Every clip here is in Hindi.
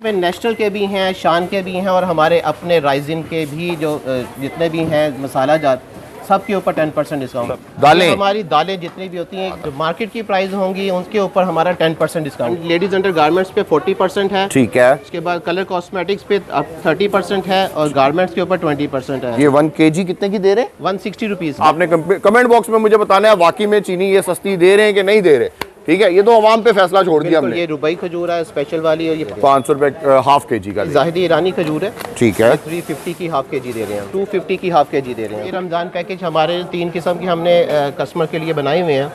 में नेशनल के भी हैं, शान के भी हैं और हमारे अपने राइजिन के भी जो जितने भी हैं मसाला जात सब के ऊपर 10% डिस्काउंट। दालें हमारी दालें जितनी भी होती हैं जो मार्केट की प्राइस होंगी उनके ऊपर हमारा 10% डिस्काउंट। लेडीज अंडर गारमेंट्स पे 40% है, ठीक है। उसके बाद कलर कॉस्मेटिक्स पे 30% है और गारमेंट्स के ऊपर 20% है। ये 1 kg कितने की दे रहे हैं? 160 रुपीज़। आपने कमेंट बॉक्स में मुझे बताना है वाकई में चीनी ये सस्ती दे रहे हैं कि नहीं दे रहे। ठीक है, ये तो अवाम पे फैसला छोड़ दिया हमने। ये रुबई खजूर है स्पेशल वाली और ये 500 रुपए हाफ kg का। जाहिदी ईरानी खजूर है, ठीक है। 350 की हाफ kg दे रहे हैं, 250 की हाफ kg दे रहे हैं। ये रमज़ान पैकेज हमारे 3 किस्म की हमने कस्टमर के लिए बनाए हुए हैं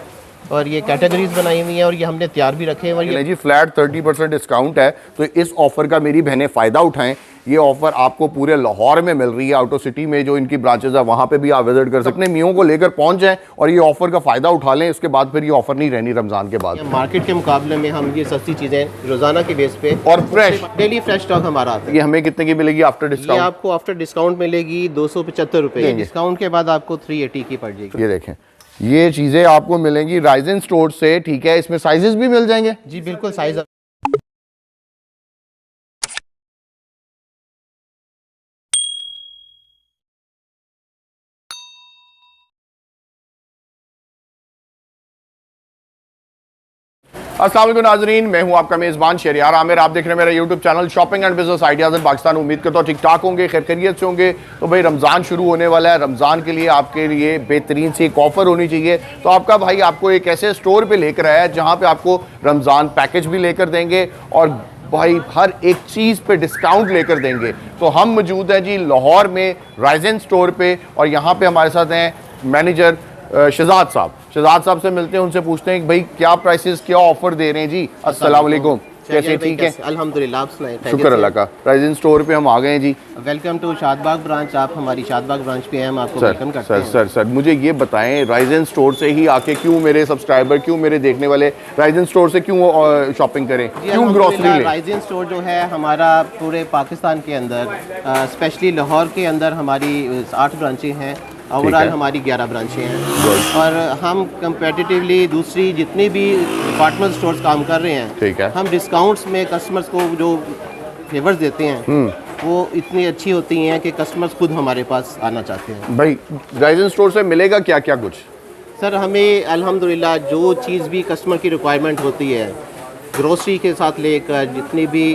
और ये कैटेगरीज बनाई हुई हैं और ये हमने तैयार भी रखे हैं। और ये जी फ्लैट 30% डिस्काउंट है, तो इस ऑफर का मेरी बहनें फ़ायदा उठाएं। ये ऑफर आपको पूरे लाहौर में मिल रही है, आउट ऑफ सिटी में जो इनकी ब्रांचेस है वहाँ पे भी आप विजिट कर सकते हैं। अपने मियों को लेकर पहुँच जाएं और ये ऑफर का फ़ायदा उठा लें। इसके बाद फिर ये ऑफर नहीं रहनी रमज़ान के बाद। मार्केट के मुकाबले में हम ये सस्ती चीज़ें रोज़ाना के बेस पे और फ्रेश डेली फ्रेश स्टॉक हमारा आता है। ये हमें कितने की मिलेगी आफ्टर ये डिस्काउंट? आपको आफ्टर डिस्काउंट मिलेगी 275 रुपये, डिस्काउंट के बाद आपको 380 की पड़ जाएगी। ये देखें, ये चीज़ें आपको मिलेंगी राइजन स्टोर से। ठीक है, इसमें साइजेस भी मिल जाएंगे? जी बिल्कुल, साइज अस्सलाम वालेकुम नाजरीन, मैं हूं आपका मेज़बान शहरियार आमिर। आप देख रहे हैं मेरा YouTube channel shopping and business ideas इन पाकिस्तान। उम्मीद करता हूँ ठीक ठाक होंगे, खैर खैरियत से होंगे। तो भाई रमज़ान शुरू होने वाला है, रमज़ान के लिए आपके लिए बेहतरीन सी एक ऑफ़र होनी चाहिए। तो आपका भाई आपको एक ऐसे स्टोर पे लेकर आया है जहाँ पे आपको रमज़ान पैकेज भी लेकर देंगे और भाई हर एक चीज़ पे डिस्काउंट लेकर देंगे। तो हम मौजूद हैं जी लाहौर में राइजन स्टोर पे और यहाँ पे हमारे साथ हैं मैनेजर शहजाद साहब। शहजाद साहब से मिलते हैं, उनसे पूछते हैं कि भाई क्या प्राइसेस, क्या ऑफर दे रहे हैं जी। अस्सलाम वालेकुम, कैसे? ठीक है अल्हम्दुलिल्लाह, आप सुनाएं? शुक्र अल्लाह का। राइजन स्टोर पे हम आ गए हैं जी। Welcome to Shadbagh branch. आप हमारी शादबाग ब्रांच पे हैं, हम आपको वेलकम करते हैं। सर मुझे ये बताएं, राइजन स्टोर से ही आके क्यों मेरे सब्सक्राइबर, क्यों मेरे देखने वाले राइजन स्टोर से क्यों शॉपिंग करें, क्यों ग्रोसरी लें? राइजन स्टोर जो है हमारा पूरे पाकिस्तान के अंदर, स्पेशली लाहौर के अंदर हमारी 8 ब्रांचें हैं, ओवरऑल हमारी 11 ब्रांचें हैं और हम कंपेटिटिवली दूसरी जितनी भी डिपार्टमेंट स्टोर्स काम कर रहे हैं, ठीक है, हम डिस्काउंट्स में कस्टमर्स को जो फेवर्स देते हैं वो इतनी अच्छी होती हैं कि कस्टमर्स खुद हमारे पास आना चाहते हैं। भाई राइजन स्टोर से मिलेगा क्या क्या कुछ? सर हमें अल्हम्दुलिल्लाह जो चीज़ भी कस्टमर की रिक्वायरमेंट होती है, ग्रोसरी के साथ लेकर जितनी भी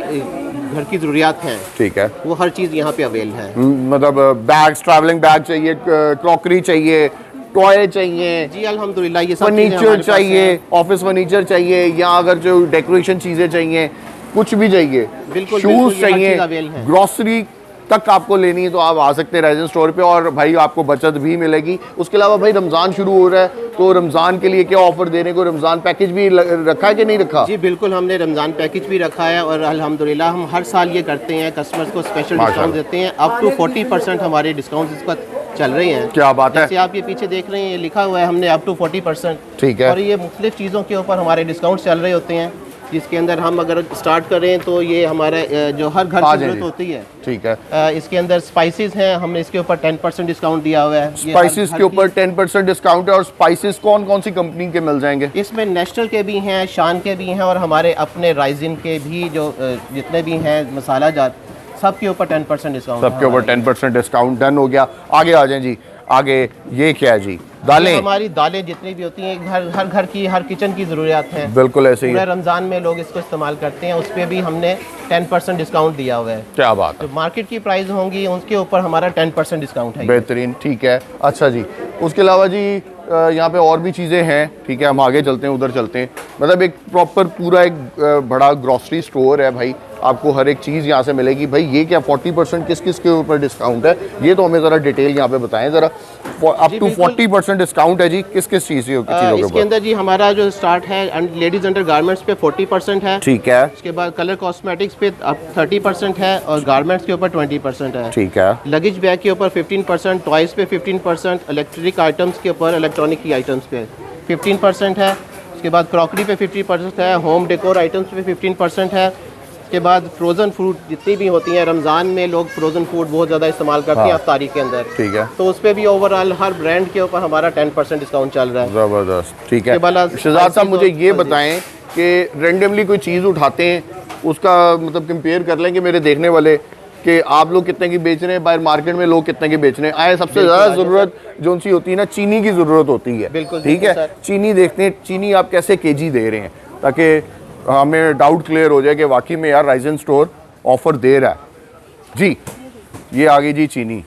घर की ज़रूरियात हैं, ठीक है, वो हर चीज़ यहाँ पे अवेल है। मतलब बैग्स, ट्रैवलिंग बैग चाहिए, क्रॉकरी चाहिए, टॉय चाहिए, जी अल्हम्दुलिल्लाह, ये सब फर्नीचर चाहिए, ऑफिस फर्नीचर चाहिए, या अगर जो डेकोरेशन चीज़ें चाहिए, कुछ भी चाहिए, बिल्कुल शूज़ चाहिए, ग्रोसरी तक आपको लेनी है तो आप आ सकते हैं राइजन स्टोर पे और भाई आपको बचत भी मिलेगी। उसके अलावा भाई रमज़ान शुरू हो रहा है, तो रमज़ान के लिए क्या ऑफर देने को, रमज़ान पैकेज भी रखा है कि नहीं रखा? जी बिल्कुल, हमने रमज़ान पैकेज भी रखा है और अल्हम्दुलिल्लाह हम हर साल ये करते हैं, कस्टमर्स को स्पेशल डिस्काउंट देते हैं। अप टू 40% हमारे डिस्काउंट इस वक्त चल रहे हैं। क्या बात है। जैसे आप ये पीछे देख रहे हैं, ये लिखा हुआ है हमने अप टू 40%, ठीक है, और ये मुख्तलिफ चीज़ों के ऊपर हमारे डिस्काउंट चल रहे होते हैं, जिसके अंदर हम अगर स्टार्ट करें तो ये हमारा जो हर घर की जरूरत होती है, ठीक है, इसके अंदर स्पाइसेस हैं, हमने इसके ऊपर 10% डिस्काउंट दिया हुआ है। स्पाइसेस के ऊपर 10% डिस्काउंट है। और स्पाइसेस कौन कौन सी कंपनी के मिल जाएंगे? इसमें नेशनल के भी हैं, शान के भी हैं और हमारे अपने राइजिन के भी जो जितने भी हैं मसाला जात सब के ऊपर 10% डिस्काउंट। सबके ऊपर 10% डिस्काउंट डन हो गया। आगे आ जाएं जी। आगे ये क्या है जी? दालें। हमारी दालें जितनी भी होती हैं हर घर की, हर किचन की ज़रूरियात हैं, बिल्कुल ऐसे ही। रमज़ान में लोग इसको इस्तेमाल करते हैं, उस पर भी हमने 10% डिस्काउंट दिया हुआ है। क्या बात है। तो मार्केट की प्राइस होंगी उसके ऊपर हमारा 10% डिस्काउंट है। बेहतरीन, ठीक है। अच्छा जी, उसके अलावा जी यहाँ पे और भी चीज़ें हैं, ठीक है, हम आगे चलते हैं, उधर चलते हैं। मतलब एक प्रॉपर पूरा एक बड़ा ग्रॉसरी स्टोर है भाई, आपको हर एक चीज़ यहाँ से मिलेगी। भाई ये क्या 40% किस किस के ऊपर डिस्काउंट है, ये तो हमें ज़रा डिटेल यहाँ पे बताएं ज़रा। अप टू 40% डिस्काउंट है जी, किस किस चीज़ के ऊपर? इसके अंदर जी हमारा जो स्टार्ट है लेडीज अंडर गारमेंट्स पे 40% है, ठीक है। उसके बाद कलर कॉस्मेटिक्स पे 30% है और गारमेंट्स के ऊपर 20% है, ठीक है। लगेज बैग के ऊपर 15%, टॉयज़ पे 15%, इलेक्ट्रिक आइटम्स के ऊपर, इलेक्ट्रॉनिक की आइटम्स पे 15% है। उसके बाद क्रॉकरी पे 50% है, होम डेकोर आइटम्स पे 15% है। उसके बाद फ्रोज़न फ्रूट जितनी भी होती हैं, रमज़ान में लोग फ्रोज़न फूड बहुत ज़्यादा इस्तेमाल करते हैं अफ्तारी के अंदर, ठीक है, तो उस पर भी ओवरऑल हर ब्रांड के ऊपर हमारा 10% डिस्काउंट चल रहा है। ज़बरदस्त, ठीक है। शहजाद साहब मुझे ये बताएं कि रेंडमली कोई चीज़ उठाते हैं उसका मतलब कंपेयर कर लें कि मेरे देखने वाले कि आप लोग कितने की बेच रहे हैं, बाहर मार्केट में लोग कितने की बेच रहे हैं। आए सबसे ज़्यादा ज़रूरत जो सी होती है ना, चीनी की ज़रूरत होती है। बिल्कुल ठीक है, चीनी देखते हैं, चीनी आप कैसे केजी दे रहे हैं, ताकि हमें डाउट क्लियर हो जाए कि वाकई में यार राइजन स्टोर ऑफर दे रहा है जी। ये आ गई जी चीनी।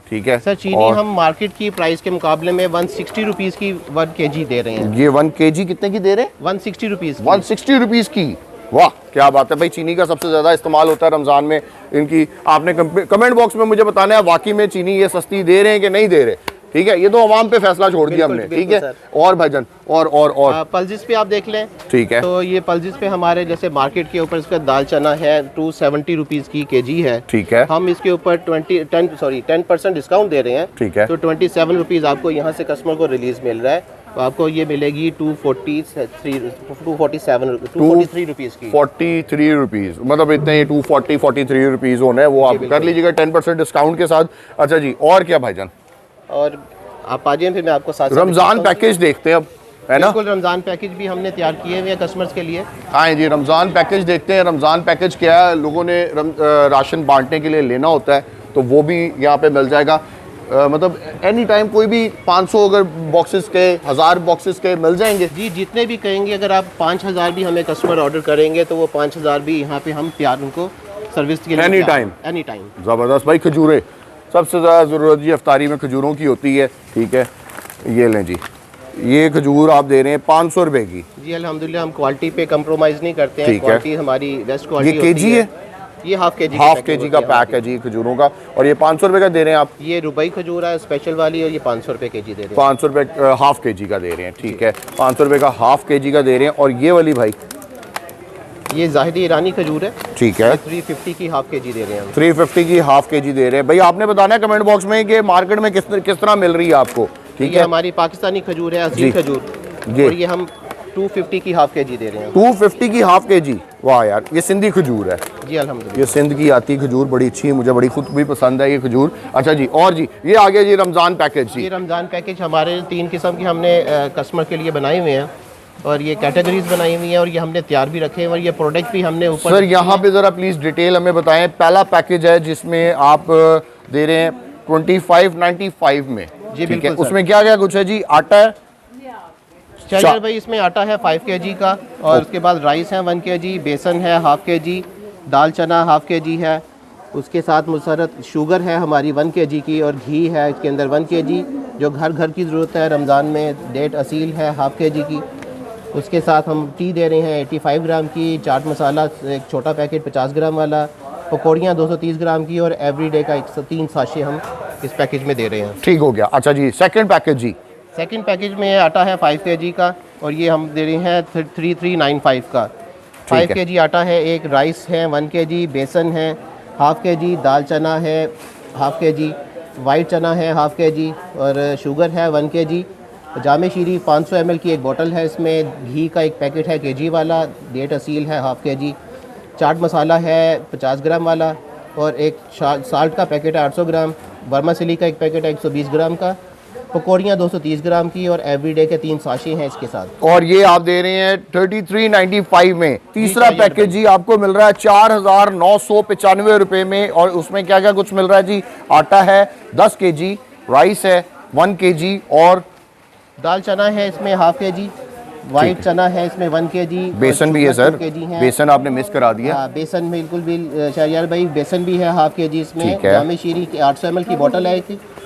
ठीक है सर, चीनी हम मार्केट की प्राइस के मुकाबले में 160 रुपीज़ की 1 kg दे रहे हैं। ये 1 kg कितने की दे रहे हैं? 160 रुपीज़। 160 रुपीज़ की। वाह क्या बात है भाई। चीनी का सबसे ज़्यादा इस्तेमाल होता है रमज़ान में इनकी। आपने कमेंट बॉक्स में मुझे बताना है वाकई में चीनी ये सस्ती दे रहे हैं कि नहीं दे रहे। ठीक है, ये तो आवाम पे फैसला छोड़ दिया हमने। ठीक है, और भाईजान और पल्जिस पे आप देख लें। ठीक है, तो ये पल्जिस पे हमारे जैसे मार्केट के ऊपर इसका दाल चना है 270 रुपीज़ की kg है। ठीक है, हम इसके ऊपर 10% डिस्काउंट दे रहे हैं। ठीक है, तो 27 रुपीज़ आपको यहाँ से कस्टमर को रिलीज मिल रहा है। तो आपको ये मिलेगी 243 रुपीज़ की। 43 रुपीज़, मतलब इतने 43 रुपीज़ होने हैं, वो आप कर लीजिएगा 10% डिस्काउंट के साथ। अच्छा जी, और क्या भाईजान? और आप आ जाइए, फिर मैं आपको साथ रमज़ान पैकेज देखते हैं अब, है ना? बिल्कुल, रमज़ान पैकेज भी हमने तैयार किए हुए हैं कस्टमर्स के लिए। हाँ जी, रमज़ान पैकेज देखते हैं। रमज़ान पैकेज क्या है, लोगों ने राशन बांटने के लिए लेना होता है तो वो भी यहाँ पे मिल जाएगा। मतलब एनी टाइम कोई भी 500 अगर बॉक्सेस के 1000 बॉक्सेस के मिल जाएंगे जी। जितने भी कहेंगे, अगर आप 5000 भी हमें कस्टमर ऑर्डर करेंगे तो वो 5000 भी यहाँ पे हम तैयार उनको सर्विस के लिए एनी टाइम। ज़बरदस्त भाई। खजूरें सबसे ज़्यादा ज़रूरत जी इफ्तारी में खजूरों की होती है। ठीक है, ये लें जी, ये खजूर आप दे रहे हैं 500 रुपए की। जी अल्हम्दुलिल्लाह, हम क्वालिटी पे कंप्रोमाइज़ नहीं करते हैं। क्वालिटी हमारी बेस्ट क्वालिटी। ये केजी है? ये हाफ केजी का पैक है जी खजूरों का। और ये 500 रुपए का दे रहे हैं आप? ये रुबई खजूर है स्पेशल वाली, और ये 500 रुपए kg दे रहे हैं। 500 रुपए हाफ केजी का दे रहे हैं। ठीक है, 500 रुपए का हाफ केजी का दे रहे हैं। और ये वाली भाई, ये जाहिदी ईरानी खजूर है। ठीक है, 350 की हाफ kg दे रहे हैं हम। 350 की हाफ केजी दे रहे हैं। भाई आपने बताना है कमेंट बॉक्स में कि मार्केट में किस तरह मिल रही है आपको। ठीक है, हमारी पाकिस्तानी खजूर है, असली खजूर, और ये हम 250 की हाफ kg दे रहे हैं। 250 की हाफ केजी। वाह यार, ये सिंधी खजूर है जी अल्हम्दुलिल्लाह। ये सिंध की आती खजूर बड़ी अच्छी है, मुझे बड़ी खुद भी पसंद है ये खजूर। अच्छा जी, और जी ये आ गया जी रमज़ान पैकेज जी। ये रमज़ान पैकेज हमारे 3 किस्म के हमने कस्टमर के लिए बनाए हुए हैं, और ये कैटेगरीज बनाई हुई हैं, और ये हमने तैयार भी रखे हैं, और ये प्रोडक्ट भी हमने ऊपर। सर यहाँ पे ज़रा प्लीज़ डिटेल हमें बताएं। पहला पैकेज है जिसमें आप दे रहे हैं 2595 में। जी बिल्कुल। उसमें क्या क्या कुछ है जी? आटा है चलिए भाई, इसमें आटा है 5 kg का, और उसके बाद राइस है 1 kg, बेसन है हाफ kg, दाल चना हाफ kg है, उसके साथ मुसरत शुगर है हमारी 1 kg की, और घी है इसके अंदर 1 kg जो घर घर की ज़रूरत है रमज़ान में। डेट असील है हाफ kg की। उसके साथ हम टी दे रहे हैं 85 ग्राम की, चाट मसाला एक छोटा पैकेट 50 ग्राम वाला, पकौड़ियाँ 230 ग्राम की, और एवरीडे का 103 साशे हम इस पैकेज में दे रहे हैं। ठीक हो गया। अच्छा जी, सेकंड पैकेज जी। सेकंड पैकेज में आटा है 5 kg का, और ये हम दे रहे हैं 3395 का। 5 kg आटा है, एक राइस है 1 kg, बेसन है हाफ kg, दाल चना है हाफ kg, वाइट चना है हाफ kg, और शुगर है 1 kg, जामे शीरी 500 ml की एक बोतल है, इसमें घी का एक पैकेट है kg वाला, डेट असील है हाफ kg, चाट मसाला है 50 ग्राम वाला, और एक साल्ट का पैकेट है 800 ग्राम, वर्मासिली का एक पैकेट है 120 ग्राम का, पकौड़ियाँ 230 ग्राम की, और एवरीडे के 3 साशे हैं इसके साथ। और ये आप दे रहे हैं 3395 में। तीसरा पैकेज जी आपको मिल रहा है 4995 रुपए में, और उसमें क्या क्या कुछ मिल रहा है जी? आटा है 10 kg, राइस है 1 kg, और दाल चना है इसमें हाफ kg, वाइट चना है इसमें 1 kg, बेसन भी है सर, बेसन आपने मिस करा दिया। बेसन बिल्कुल भी शहरियार भाई, बेसन भी है हाफ kg इसमें। जामे शीरी की 800 ml की बोतल है,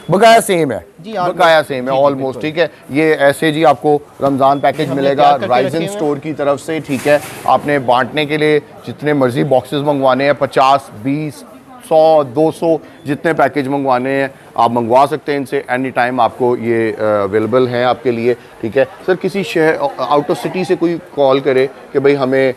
बकाया सेम है जी, बकाया सेम है ऑलमोस्ट। ठीक है, ये ऐसे जी आपको रमज़ान पैकेज मिलेगा राइजन स्टोर की तरफ से। ठीक है, आपने बांटने के लिए जितने मर्जी बॉक्सेस मंगवाने हैं, 50, 20, 100, 200 जितने पैकेज मंगवाने हैं आप मंगवा सकते हैं इनसे। एनी टाइम आपको ये अवेलेबल हैं आपके लिए। ठीक है सर, किसी शहर आउट ऑफ सिटी से कोई कॉल करे कि भाई हमें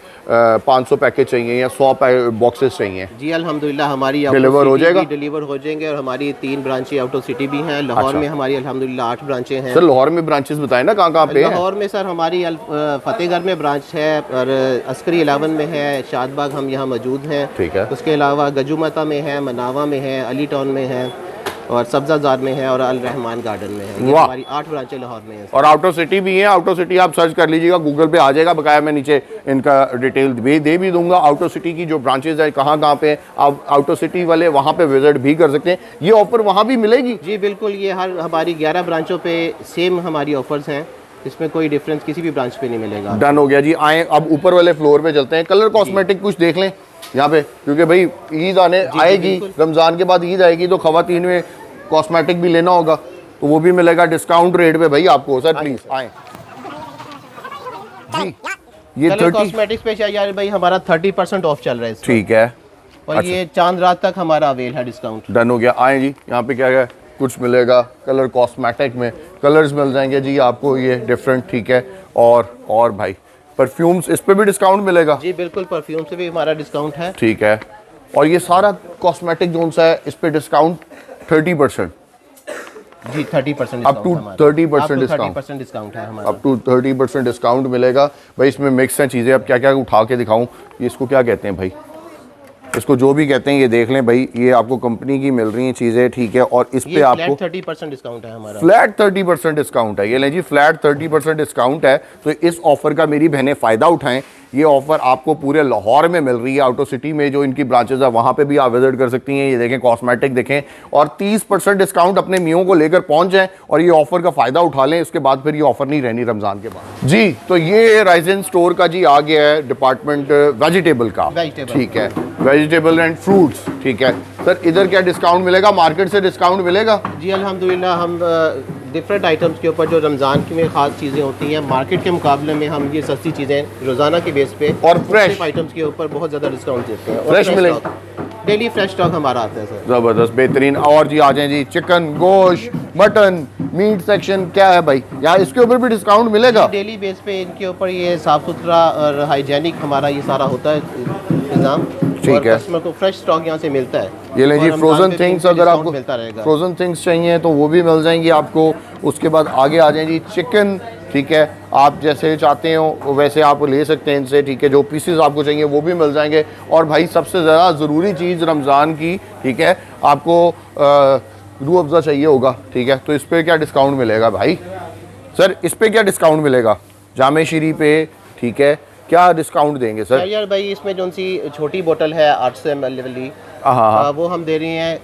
500 पैकेज चाहिए या 100 बॉक्सेस चाहिए, जी अल्हम्दुलिल्लाह हमारी डिलीवर हो जाएगा? डिलीवर हो जाएंगे, और हमारी 3 ब्रांचें आउट ऑफ सिटी भी हैं। लाहौर में हमारी अल्हम्दुलिल्लाह 8 ब्रांचें हैं। सर लाहौर में ब्रांचेस बताएं ना, कहाँ पे हैं? लाहौर में सर हमारी फतेहगढ़ में ब्रांच है, और अस्करी 11 में है, शादबाग हम यहाँ मौजूद हैं। ठीक है, उसके अलावा गजुमता में है, मनावा में है, अली टाउन में है, और सब्जाजार में है और अल रहमान गार्डन में है। ये हमारी 8 ब्रांचें लाहौर में हैं और आउट ऑफ सिटी भी है। आउट ऑफ सिटी आप सर्च कर लीजिएगा, गूगल पे आ जाएगा, बकाया मैं नीचे इनका डिटेल दे भी दूंगा। आउट ऑफ सिटी की जो ब्रांचेज है कहाँ कहाँ पे, आप आउट ऑफ सिटी वाले वहाँ पे विजिट भी कर सकते हैं। ये ऑफर वहाँ भी मिलेगी? जी बिल्कुल, ये हर हमारी 11 ब्रांचों पे सेम हमारी ऑफर्स हैं, इसमें कोई डिफरेंस किसी भी ब्रांच पे नहीं मिलेगा। डन हो गया जी। आए अब ऊपर वाले फ्लोर पे चलते हैं, कलर कॉस्मेटिक कुछ देख लें यहाँ पे, क्योंकि भाई ईद आएगी, रमज़ान के बाद ईद आएगी, तो खवातीन में कॉस्मेटिक भी लेना होगा, तो वो भी मिलेगा डिस्काउंट रेट पे भाई आपको। सर प्लीज आए जी। ये कलर कॉस्मेटिक्स पे यार भाई हमारा 30% ऑफ चल रहा है, ठीक है। और अच्छा। ये चांद रात तक हमारा अवेल है डिस्काउंट। डन हो गया। आए जी, यहाँ पे क्या है, कुछ मिलेगा कलर कॉस्मेटिक में, कलर्स मिल जाएंगे जी आपको ये डिफरेंट, ठीक है। और भाई परफ्यूम्स, इस पे भी डिस्काउंट मिलेगा? जी बिल्कुल, परफ्यूम से भी हमारा डिस्काउंट है, ठीक है। और ये सारा कॉस्मेटिक जोन सा है, इस पे डिस्काउंट 30%? जी 30% अप टू 30% डिस्काउंट है हमारा। अप टू 30% डिस्काउंट मिलेगा भाई। इसमें मिक्स हैं चीज़ें, अब क्या क्या उठा के दिखाऊं, ये इसको क्या कहते हैं भाई, इसको जो भी कहते हैं ये देख लें भाई, ये आपको कंपनी की मिल रही हैं चीज़ें, ठीक है। और इस पे आपको 30% डिस्काउंट है हमारा, फ्लैट 30% डिस्काउंट है। ये लें जी, फ्लैट 30% डिस्काउंट है। तो इस ऑफर का मेरी बहनें फ़ायदा उठाएं। ये ऑफर आपको पूरे लाहौर में मिल रही है, आउट ऑफ सिटी में जो इनकी ब्रांचेज है वहाँ पे भी आप विजिट कर सकती हैं। ये देखें कॉस्मेटिक देखें, और 30% डिस्काउंट अपने मियों को लेकर पहुँच जाएं और ये ऑफर का फ़ायदा उठा लें। इसके बाद फिर ये ऑफर नहीं रहनी रमज़ान के बाद जी। तो ये राइजन स्टोर का जी आ गया है डिपार्टमेंट वेजिटेबल का, ठीक है, वेजिटेबल एंड फ्रूट्स, ठीक है। सर इधर क्या डिस्काउंट मिलेगा, मार्केट से डिस्काउंट मिलेगा? जी अल्हम्दुलिल्लाह, हम डिफरेंट आइटम्स के ऊपर जो रमज़ान की में ख़ास चीज़ें होती हैं, मार्केट के मुकाबले में हम ये सस्ती चीज़ें रोज़ाना के बेस पे और फ्रेश आइटम्स के ऊपर बहुत ज़्यादा डिस्काउंट देते हैं। फ्रेश मिलेगा, डेली फ्रेश स्टॉक हमारा आता है सर। ज़बरदस्त, बेहतरीन। और जी आ जाएं जी, चिकन, गोश्त, मटन, मीट सेक्शन क्या है भाई, यहाँ इसके ऊपर भी डिस्काउंट मिलेगा? डेली बेस पे इनके ऊपर ये साफ़ सुथरा और हाइजेनिक हमारा ये सारा होता है इंतज़ाम, ठीक है। कस्टमर को फ्रेश स्टॉक यहाँ से मिलता है। ये लें जी फ्रोजन थिंग्स, अगर आपको मिलता रहेगा, फ्रोजन थिंग्स चाहिए तो वो भी मिल जाएंगी आपको। उसके बाद आगे आ जाएं जी, चिकन, ठीक है, आप जैसे चाहते हो वैसे आप ले सकते हैं इनसे, ठीक है। जो पीसेस आपको चाहिए वो भी मिल जाएंगे। और भाई सबसे ज़्यादा ज़रूरी चीज़ रमज़ान की, ठीक है, आपको रूह अफ़ज़ा चाहिए होगा, ठीक है, तो इस पर क्या डिस्काउंट मिलेगा भाई? सर इस पर क्या डिस्काउंट मिलेगा जामे शीरी पे, ठीक है, क्या डिस्काउंट देंगे सर? यार भाई इसमें जो सी छोटी बोतल है 800 ml वाली, हाँ, वो हम दे रहे हैं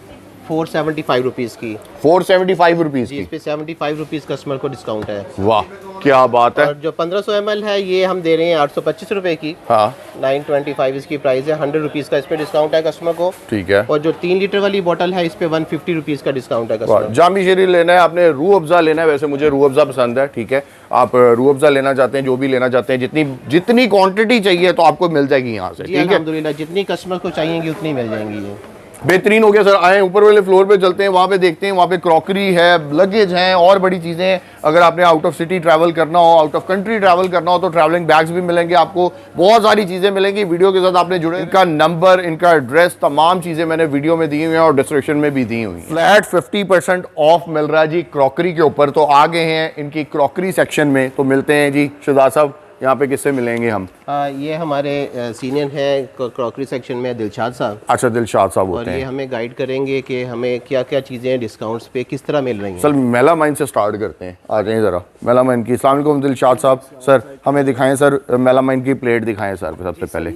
475 रुपीज़ की। 475 रुपीज़ की? इस पे 75 रुपीज़ कस्टमर को डिस्काउंट है। वाह क्या बात है। और जो 1500 ml है ये हम दे रहे हैं 825 रुपए की। हाँ 925 इसकी प्राइस है, 100 रुपीज़ का इस पे डिस्काउंट है कस्टमर को, ठीक है। और जो 3 लीटर वाली बोतल है इस पे 150 रुपीज़ का डिस्काउंट है कस्टमर। जामी शीरी लेना है आपने, रूह अफ़ज़ा लेना है, वैसे मुझे रूह अफ़ज़ा पसंद है, ठीक है। आप रूह अफ़ज़ा लेना चाहते हैं, जो भी लेना चाहते हैं, जितनी क्वांटिटी चाहिए तो आपको मिल जाएगी यहाँ से, ठीक है। अल्हम्दुलिल्लाह जितनी कस्टमर को चाहिएगी उतनी मिल जाएंगी ये। बेहतरीन हो गया सर। आए ऊपर वाले फ्लोर पे चलते हैं, वहाँ पे देखते हैं, वहाँ पे क्रॉकरी है, लगेज हैं, और बड़ी चीज़ें हैं। अगर आपने आउट ऑफ सिटी ट्रैवल करना हो, आउट ऑफ कंट्री ट्रैवल करना हो, तो ट्रैवलिंग बैग्स भी मिलेंगे आपको, बहुत सारी चीज़ें मिलेंगी। वीडियो के साथ आपने जुड़े, इनका नंबर, इनका एड्रेस, तमाम चीज़ें मैंने वीडियो में दी हुई हैं और डिस्क्रिप्शन में भी दी हुई हैं। फ्लैट 50% ऑफ मिल रहा है जी क्रॉकरी के ऊपर। तो आ गए हैं इनकी क्रॉकरी सेक्शन में, तो मिलते हैं जी शहजाद साहब, यहाँ पे किससे मिलेंगे हम? ये हमारे सीनियर हैं क्रॉकरी सेक्शन में, दिलशाद साहब। अच्छा, दिलशाद साहब होते हैं। और ये हमें गाइड करेंगे कि हमें क्या क्या चीज़ें डिस्काउंट्स पे किस तरह मिल रही हैं। सर मेलामाइन से स्टार्ट करते हैं, आ जाएं ज़रा मेलामाइन की। अस्सलाम वालेकुम दिलशाद साहब। सर हमें दिखाएं सर, मेलामाइन की प्लेट दिखाएं सर सबसे पहले।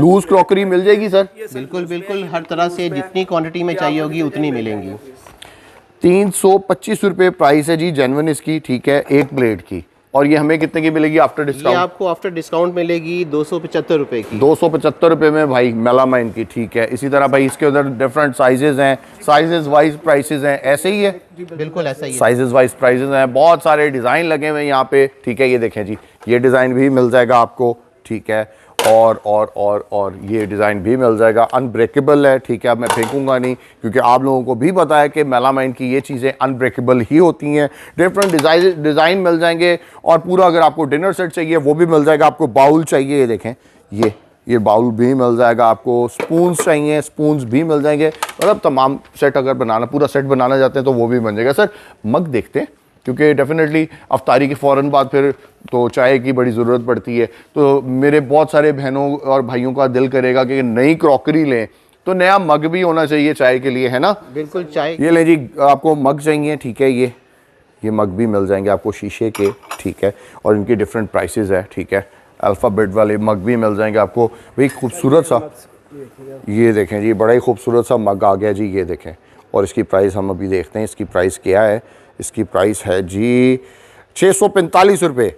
लूज क्रॉकरी मिल जाएगी सर? बिल्कुल बिल्कुल, हर तरह से जितनी क्वान्टिटी में चाहिए होगी उतनी मिलेंगी। 325 रुपये प्राइस है जी जेन्युइन इसकी, ठीक है, एक प्लेट की। और ये हमें कितने की मिलेगी आफ्टर डिस्काउंट? ये आपको आफ्टर डिस्काउंट मिलेगी 275 रुपये की। 275 रुपये में भाई मेलामाइन की, ठीक है। इसी तरह भाई इसके उधर डिफरेंट साइजेज हैं, साइजेज वाइज प्राइसेस हैं, ऐसे ही है? बिल्कुल ऐसा ही है, साइजेज वाइज प्राइसेस हैं। बहुत सारे डिज़ाइन लगे हुए हैं यहाँ पे, ठीक है। ये देखें जी, ये डिज़ाइन भी मिल जाएगा आपको, ठीक है। और ये डिज़ाइन भी मिल जाएगा, अनब्रेकेबल है, ठीक है। अब मैं फेंकूंगा नहीं, क्योंकि आप लोगों को भी पता है कि मेलामाइन की ये चीज़ें अनब्रेकेबल ही होती हैं। डिफरेंट डिज़ाइन मिल जाएंगे, और पूरा अगर आपको डिनर सेट चाहिए वो भी मिल जाएगा। आपको बाउल चाहिए, ये देखें, ये बाउल भी मिल जाएगा आपको। स्पून्स चाहिए, स्पून्स भी मिल जाएंगे। मतलब तमाम सेट अगर बनाना, पूरा सेट बनाना चाहते हैं तो वो भी बन जाएगा। सर मग देखते हैं, क्योंकि डेफिनेटली अफ्तारी के फ़ौरन बाद फिर तो चाय की बड़ी ज़रूरत पड़ती है। तो मेरे बहुत सारे बहनों और भाइयों का दिल करेगा कि नई क्रॉकरी लें, तो नया मग भी होना चाहिए चाय के लिए, है ना? बिल्कुल चाय। ये ले जी, आपको मग चाहिए, ठीक है, ये मग भी मिल जाएंगे आपको शीशे के, ठीक है, और इनकी डिफरेंट प्राइसेस है, ठीक है। अल्फ़ाबेट वाले मग भी मिल जाएंगे आपको भाई, खूबसूरत सा, ये देखें जी, बड़ा ही खूबसूरत सा मग आ गया जी, ये देखें। और इसकी प्राइस हम अभी देखते हैं, इसकी प्राइस क्या है। इसकी प्राइस है जी 645 रुपये।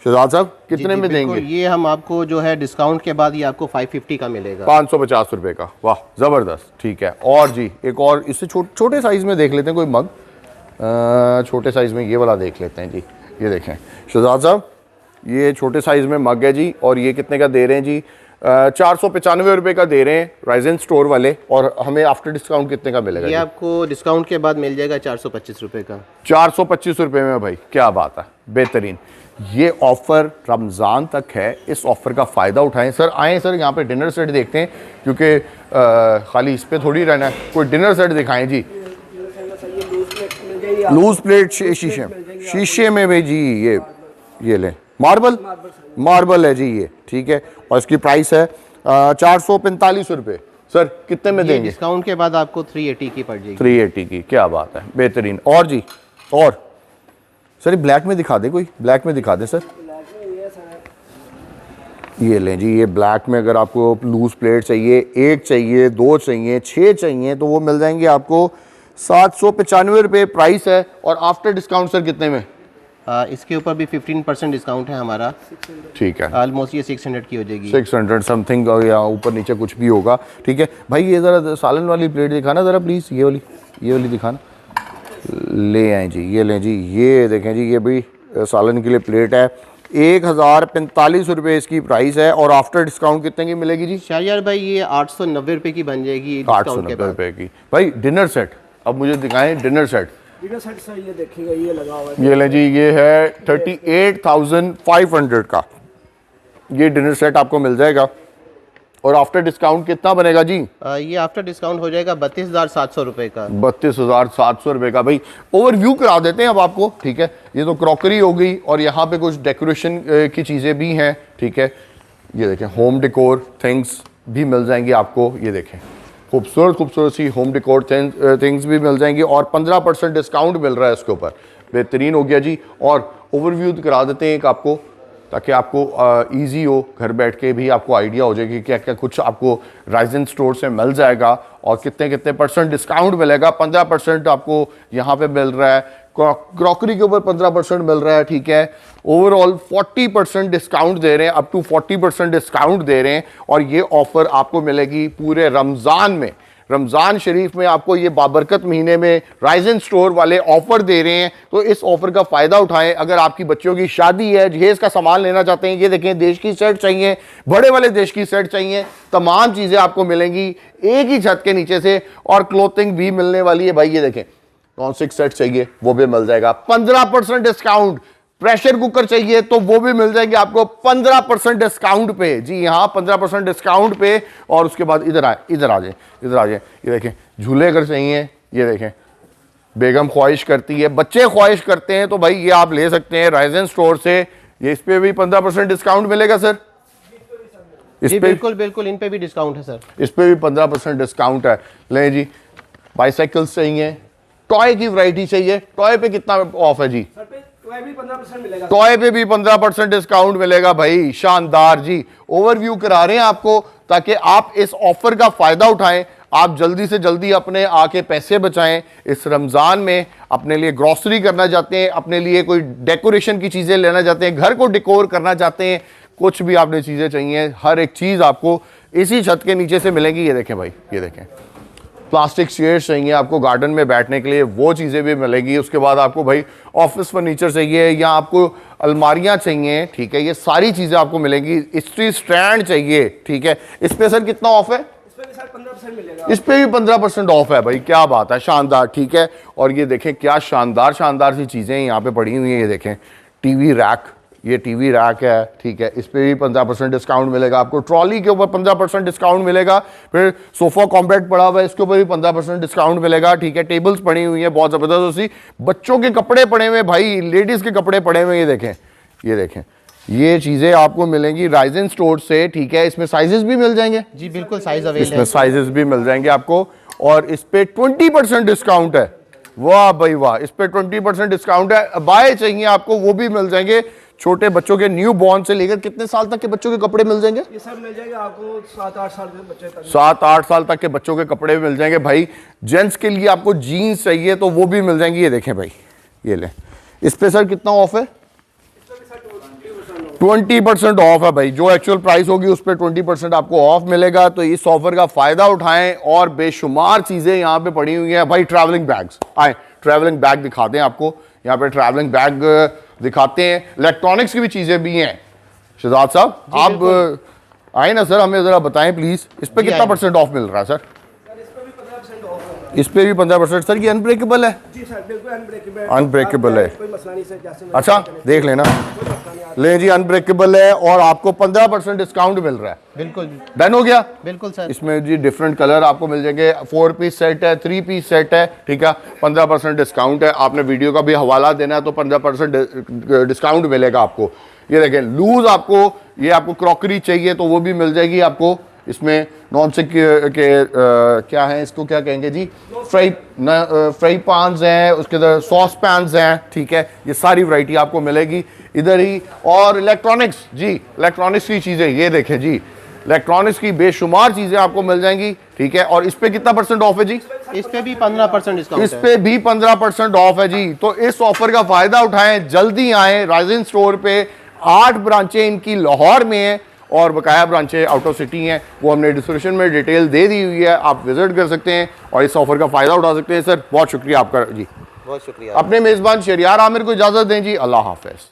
शहजाद साहब कितने में देंगे? ये हम आपको जो है डिस्काउंट के बाद ये आपको 550 का मिलेगा, 550 रुपये का। वाह ज़बरदस्त, ठीक है। और जी एक और इससे छोटे साइज़ में देख लेते हैं कोई मग, छोटे साइज़ में ये वाला देख लेते हैं जी। ये देखें शहजाद साहब, ये छोटे साइज़ में मग है जी, और ये कितने का दे रहे हैं जी? 495 रुपये का दे रहे हैं राइजन स्टोर वाले। और हमें आफ्टर डिस्काउंट कितने का मिलेगा? ये आपको डिस्काउंट के बाद मिल जाएगा 425 रुपये का। 425 रुपये में भाई, क्या बात है, बेहतरीन। ये ऑफ़र रमज़ान तक है, इस ऑफ़र का फ़ायदा उठाएं। सर आएँ सर, यहाँ पे डिनर सेट देखते हैं, क्योंकि खाली इस पे थोड़ी रहना है, कोई डिनर सेट दिखाएं जी। लूज प्लेट शीशे में भाई जी, ये लें, मार्बल है जी ये, ठीक है। और इसकी प्राइस है 445 रुपये। सर कितने में देंगे? डिस्काउंट के बाद आपको 380 की पड़ जाएगी। 380 की, क्या बात है, बेहतरीन। और जी, और सर ये ब्लैक में दिखा दे, कोई ब्लैक में दिखा दे सर। ये लें जी, ये ब्लैक में अगर आपको लूज प्लेट चाहिए, 1 चाहिए, 2 चाहिए, 6 चाहिए, तो वो मिल जाएंगे आपको 795 रुपये प्राइस है। और आफ्टर डिस्काउंट सर कितने में? इसके ऊपर भी 15% डिस्काउंट है हमारा, ठीक है। ऑलमोस्ट ये 600 की हो जाएगी, 600 समथिंग, या ऊपर नीचे कुछ भी होगा, ठीक है भाई। ये ज़रा सालन वाली प्लेट दिखाना ज़रा प्लीज़, ये वाली दिखाना। ले आए जी, ये लें जी, ये देखें जी, ये भी सालन के लिए प्लेट है। 1045 रुपये इसकी प्राइस है। और आफ्टर डिस्काउंट कितने की मिलेगी जी? शाहरियार भाई ये 890 रुपये की बन जाएगी, 890 रुपये की। भाई डिनर सेट अब मुझे दिखाएं, डिनर सेट सर ये देखिएगा, ये लगा हुआ है, ये ले जी, ये है 38,500 का ये डिनर सेट आपको मिल जाएगा। और आफ्टर डिस्काउंट कितना बनेगा जी? ये आफ्टर डिस्काउंट हो जाएगा 32,700 रुपये का। 32,700 रुपये का। भाई ओवरव्यू करा देते हैं अब आपको, ठीक है। ये तो क्रॉकरी हो गई, और यहाँ पे कुछ डेकोरेशन की चीज़ें भी हैं, ठीक है। ये देखें, होम डेकोर थिंग्स भी मिल जाएंगी आपको, ये देखें, खूबसूरत सी होम डेकोर थिंग्स भी मिल जाएंगी। और 15% डिस्काउंट मिल रहा है इसके ऊपर, बेहतरीन हो गया जी। और ओवरव्यू करा देते हैं एक आपको, ताकि आपको इजी हो, घर बैठ के भी आपको आइडिया हो जाएगी क्या क्या कुछ आपको राइजन स्टोर से मिल जाएगा, और कितने % डिस्काउंट मिलेगा। 15% आपको यहाँ पे मिल रहा है, क्रॉकरी के ऊपर 15% मिल रहा है, ठीक है। ओवरऑल 40% डिस्काउंट दे रहे हैं, अप टू 40% डिस्काउंट दे रहे हैं। और ये ऑफर आपको मिलेगी पूरे रमज़ान में, रमज़ान शरीफ में आपको ये बाबरकत महीने में राइजन स्टोर वाले ऑफर दे रहे हैं। तो इस ऑफर का फ़ायदा उठाएं। अगर आपकी बच्चों की शादी है, जहेज़ का सामान लेना चाहते हैं, ये देखें, देश की सेट चाहिए, बड़े वाले देश की सेट चाहिए, तमाम चीज़ें आपको मिलेंगी एक ही छत के नीचे से। और क्लोथिंग भी मिलने वाली है भाई, ये देखें, नॉन स्टिक सेट चाहिए वो भी मिल जाएगा, 15% डिस्काउंट। प्रेशर कुकर चाहिए तो वो भी मिल जाएंगे आपको 15% डिस्काउंट पे जी, हाँ 15% डिस्काउंट पे। और उसके बाद इधर आ जाए, ये देखें, झूले अगर चाहिए, ये देखें, बेगम ख्वाहिश करती है, बच्चे ख्वाहिश करते हैं, तो भाई ये आप ले सकते हैं राइजन स्टोर से। ये इस पे भी 15% डिस्काउंट मिलेगा सर, इस पे बिल्कुल इन पे भी डिस्काउंट है सर, इस पे भी 15% डिस्काउंट है। ले जी, बाइसाइकिल्स चाहिए, टॉय की वैरायटी चाहिए, टॉय पे कितना ऑफ है जी? टॉय भी 15% मिलेगा, टॉय पे भी 15% डिस्काउंट मिलेगा भाई, शानदार जी। ओवरव्यू करा रहे हैं आपको, ताकि आप इस ऑफर का फायदा उठाएं, आप जल्दी से जल्दी अपने आके पैसे बचाएं। इस रमज़ान में अपने लिए ग्रॉसरी करना चाहते हैं, अपने लिए कोई डेकोरेशन की चीज़ें लेना चाहते हैं, घर को डेकोर करना चाहते हैं, कुछ भी आपने चीज़ें चाहिए, हर एक चीज़ आपको इसी छत के नीचे से मिलेगी। ये देखें भाई, ये देखें, प्लास्टिक चेयर्स चाहिए आपको गार्डन में बैठने के लिए, वो चीज़ें भी मिलेगी। उसके बाद आपको भाई ऑफिस फर्नीचर चाहिए, या आपको अलमारियाँ चाहिए, ठीक है, ये सारी चीज़ें आपको मिलेंगी। स्ट्री स्टैंड चाहिए, ठीक है। इस पे सर कितना ऑफ है? इस पे भी सर 15% मिलेगा, इस पे भी 15% ऑफ है भाई, क्या बात है, शानदार, ठीक है। और ये देखें, क्या शानदार सी चीज़ें यहाँ पे पड़ी हुई हैं। ये देखें, टीवी रैक, ये टीवी रैक है, ठीक है, इस पे भी 15% डिस्काउंट मिलेगा आपको। ट्रॉली के ऊपर 15% डिस्काउंट मिलेगा। फिर सोफा कॉम्पैक्ट पड़ा हुआ है, इसके ऊपर भी 15% डिस्काउंट मिलेगा, ठीक है। टेबल्स पड़ी हुई हैं बहुत ज़बरदस्त सी, बच्चों के कपड़े पड़े हुए भाई, लेडीज़ के कपड़े पड़े हुए, ये देखें, ये चीज़ें आपको मिलेंगी राइजन स्टोर से, ठीक है। इसमें साइजेस भी मिल जाएंगे जी बिल्कुल, साइज अवेलेबल इसमें है। साइजेस भी मिल जाएंगे आपको, और इस पे 20% डिस्काउंट है। वाह भाई वाह, इस पे 20% डिस्काउंट है। बाय चाहिए आपको वो भी मिल जाएंगे। छोटे बच्चों के न्यू बॉर्न से लेकर कितने साल तक के बच्चों के कपड़े मिल जाएंगे? ये सब मिल जाएगा आपको 7-8 साल के बच्चे तक। 7-8 साल तक के बच्चों के कपड़े भी मिल जाएंगे भाई। जेंट्स के लिए आपको जीन्स चाहिए तो वो भी मिल जाएंगी। ये देखें भाई, ये ले। इस पे सर कितना ऑफ है? 20% ऑफ है भाई। जो एक्चुअल प्राइस होगी उस पर 20% आपको ऑफ मिलेगा। तो इस ऑफर का फायदा उठाएं। और बेशुमार चीजें यहाँ पे पड़ी हुई हैं भाई। ट्रैवलिंग बैग्स, आए ट्रैवलिंग बैग दिखाते हैं आपको। यहाँ पे ट्रैवलिंग बैग दिखाते हैं। इलेक्ट्रॉनिक्स की भी चीजें भी हैं। शहजाद साहब आप आए ना सर, हमें जरा बताएं प्लीज, इस पे कितना % ऑफ मिल रहा है सर? इस पे भी 15%। सर ये अनब्रेकेबल है? जी सर, बिल्कुल अनब्रेकेबल। अनब्रेकेबल है, कोई मसला नहीं सर, जैसे अच्छा देख लेना। ले जी, अनब्रेकेबल है और आपको 15% डिस्काउंट मिल रहा है। बिल्कुल डन हो गया? बिल्कुल सर। इसमें जी डिफरेंट कलर आपको मिल जाएंगे। 4 पीस सेट है, 3 पीस सेट है, ठीक है। 15% डिस्काउंट है। आपने वीडियो का भी हवाला देना है तो 15% डिस्काउंट मिलेगा आपको। ये देखें लूज, आपको ये आपको क्रॉकरी चाहिए तो वो भी मिल जाएगी आपको। इसमें नॉन स्टिक के क्या है, इसको क्या कहेंगे जी, फ्राई पैन्स हैं, उसके अंदर सॉस पैन्स हैं, ठीक है। ये सारी वैरायटी आपको मिलेगी इधर ही। और इलेक्ट्रॉनिक्स जी, इलेक्ट्रॉनिक्स की चीज़ें ये देखें जी, इलेक्ट्रॉनिक्स की बेशुमार चीज़ें आपको मिल जाएंगी, ठीक है। और इस पे कितना % ऑफ है जी? इस पे भी 15% डिस्काउंट इस पे भी 15% ऑफ है जी। तो इस ऑफर का फायदा उठाएं, जल्दी आएं। राइजिन स्टोर पे 8 ब्रांचें इनकी लाहौर में हैं और बकाया ब्रांचें आउट ऑफ सिटी हैं। वो हमने डिस्क्रिप्शन में डिटेल दे दी हुई है, आप विजिट कर सकते हैं और इस ऑफर का फायदा उठा सकते हैं। सर बहुत शुक्रिया आपका जी, बहुत शुक्रिया। अपने मेज़बान शहरियार आमिर को इजाज़त दें जी। अल्लाह हाफ़िज़।